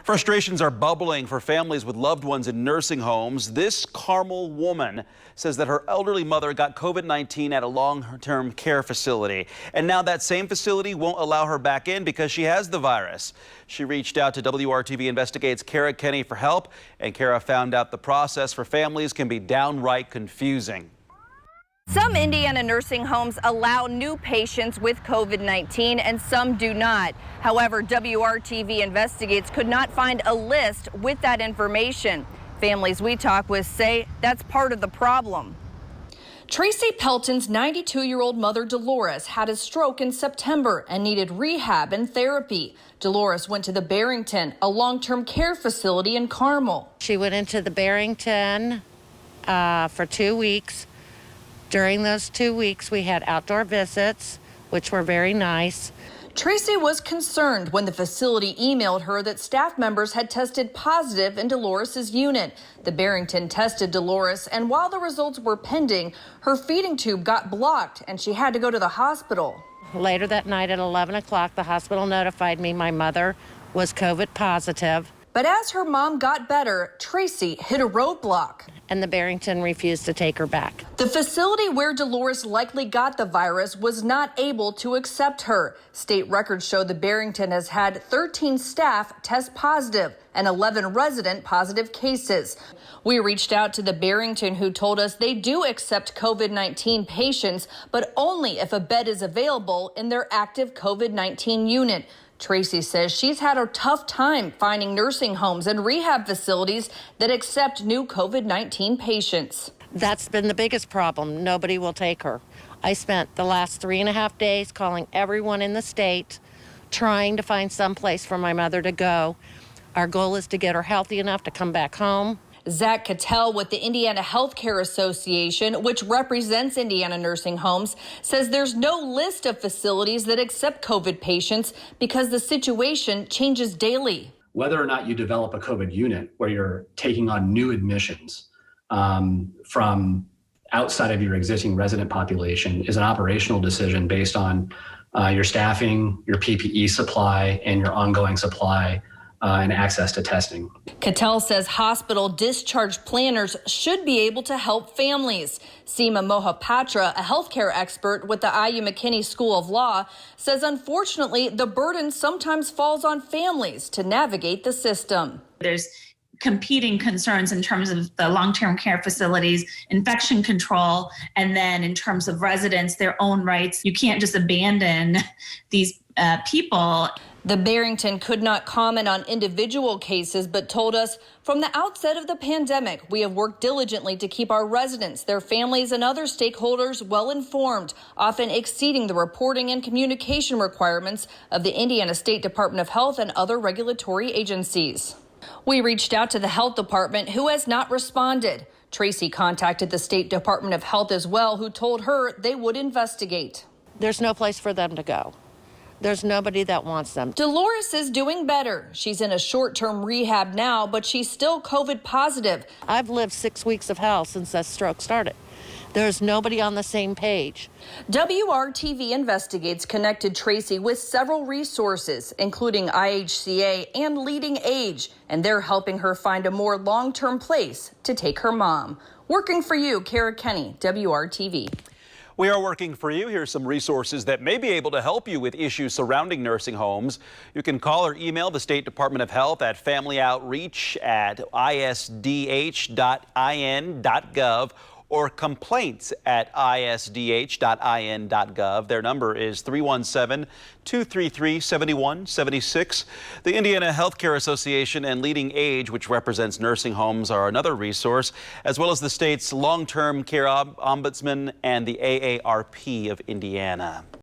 Frustrations are bubbling for families with loved ones in nursing homes. This Carmel woman says that her elderly mother got COVID-19 at a long-term care facility. And now that same facility won't allow her back in because she has the virus. She reached out to WRTV Investigates' Kara Kenny for help, and Kara found out the process for families can be downright confusing. Some Indiana nursing homes allow new patients with COVID-19 and some do not. However, WRTV Investigates could not find a list with that information. Families we talk with say that's part of the problem. Tracy Pelton's 92-year-old mother, Dolores, had a stroke in September and needed rehab and therapy. Dolores went to the Barrington, a long-term care facility in Carmel. She went into the Barrington for 2 weeks. During those 2 weeks, we had outdoor visits, which were very nice. Tracy was concerned when the facility emailed her that staff members had tested positive in Dolores's unit. The Barrington tested Dolores, and while the results were pending, her feeding tube got blocked and she had to go to the hospital. Later that night at 11 o'clock, the hospital notified me my mother was COVID positive. But as her mom got better, Tracy hit a roadblock. And the Barrington refused to take her back. The facility where Dolores likely got the virus was not able to accept her. State records show the Barrington has had 13 staff test positive and 11 resident positive cases. We reached out to the Barrington, who told us they do accept COVID-19 patients, but only if a bed is available in their active COVID-19 unit. Tracy says she's had a tough time finding nursing homes and rehab facilities that accept new COVID-19 patients. That's been the biggest problem. Nobody will take her. I spent the last 3.5 days calling everyone in the state, trying to find some place for my mother to go. Our goal is to get her healthy enough to come back home. Zach Cattell with the Indiana Healthcare Association, which represents Indiana nursing homes, says there's no list of facilities that accept COVID patients because the situation changes daily. Whether or not you develop a COVID unit where you're taking on new admissions from outside of your existing resident population is an operational decision based on your staffing, your PPE supply, and your ongoing supply and access to testing. Cattell says hospital discharge planners should be able to help families. Seema Mohapatra, a healthcare expert with the IU McKinney School of Law, says unfortunately the burden sometimes falls on families to navigate the system. There's competing concerns in terms of the long-term care facilities, infection control, and then in terms of residents, their own rights. You can't just abandon these people. The Barrington could not comment on individual cases, but told us from the outset of the pandemic, we have worked diligently to keep our residents, their families, and other stakeholders well informed, often exceeding the reporting and communication requirements of the Indiana State Department of Health and other regulatory agencies. We reached out to the health department, who has not responded. Tracy contacted the State Department of Health as well, who told her they would investigate. There's no place for them to go. There's nobody that wants them. Dolores is doing better. She's in a short-term rehab now, but she's still COVID positive. I've lived 6 weeks of hell since that stroke started. There's nobody on the same page. WRTV Investigates connected Tracy with several resources, including IHCA and Leading Age, and they're helping her find a more long-term place to take her mom. Working for you, Kara Kenny, WRTV. We are working for you. Here's some resources that may be able to help you with issues surrounding nursing homes. You can call or email the State Department of Health at familyoutreach@isdh.in.gov or complaints@isdh.in.gov. Their number is 317-233-7176. The Indiana Healthcare Association and Leading Age, which represents nursing homes, are another resource, as well as the state's long-term care ombudsman and the AARP of Indiana.